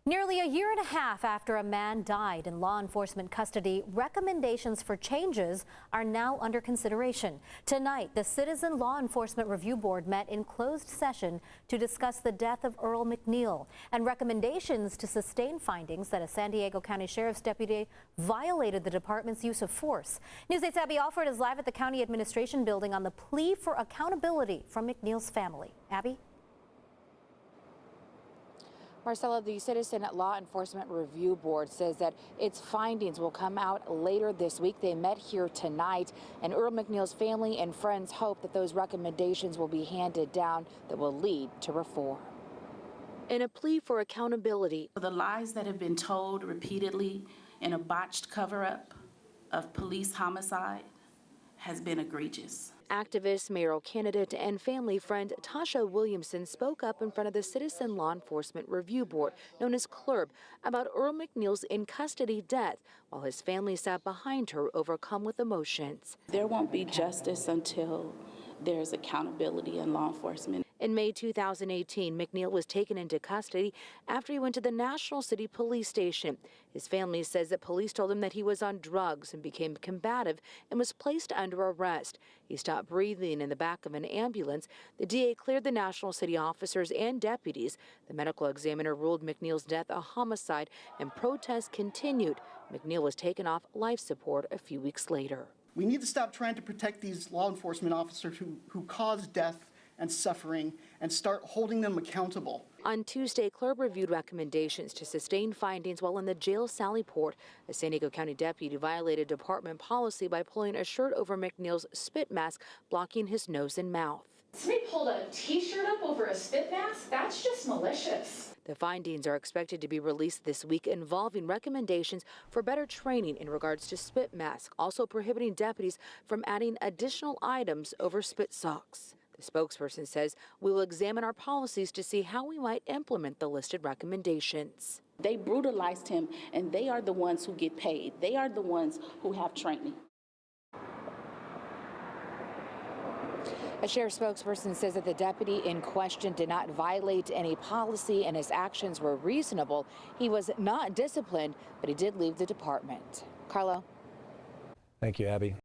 Nearly a year and a half after a man died in law enforcement custody, recommendations for changes are now under consideration. Tonight, the Citizen Law Enforcement Review Board met in closed session to discuss the death of Earl McNeil and recommendations to sustain findings that a San Diego County Sheriff's deputy violated the department's use of force. News 8's Abby Alford is live at the County Administration Building on the plea for accountability from McNeil's family. Abby? Marcella, the Citizen Law Enforcement Review Board says that its findings will come out later this week. They met here tonight, and Earl McNeil's family and friends hope that those recommendations will be handed down that will lead to reform. In a plea for accountability, the lies that have been told repeatedly in a botched cover-up of police homicide has been egregious. Activist, mayoral candidate, and family friend Tasha Williamson spoke up in front of the Citizen Law Enforcement Review Board, known as CLERB, about Earl McNeil's in-custody death, while his family sat behind her, overcome with emotions. There won't be justice until there's accountability in law enforcement. In May 2018, McNeil was taken into custody after he went to the National City Police Station. His family says that police told him that he was on drugs and became combative and was placed under arrest. He stopped breathing in the back of an ambulance. The DA cleared the National City officers and deputies. The medical examiner ruled McNeil's death a homicide, and protests continued. McNeil was taken off life support a few weeks later. We need to stop trying to protect these law enforcement officers who cause death and suffering and start holding them accountable. On Tuesday, CLERB reviewed recommendations to sustain findings while in the jail Sally Port. A San Diego County deputy violated department policy by pulling a shirt over McNeil's spit mask, blocking his nose and mouth. Somebody pulled a t-shirt up over a spit mask? That's just malicious. The findings are expected to be released this week, involving recommendations for better training in regards to spit masks, also prohibiting deputies from adding additional items over spit socks. The spokesperson says we will examine our policies to see how we might implement the listed recommendations. They brutalized him, and they are the ones who get paid. They are the ones who have training. A sheriff spokesperson says that the deputy in question did not violate any policy and his actions were reasonable. He was not disciplined, but he did leave the department. Carlo? Thank you, Abby.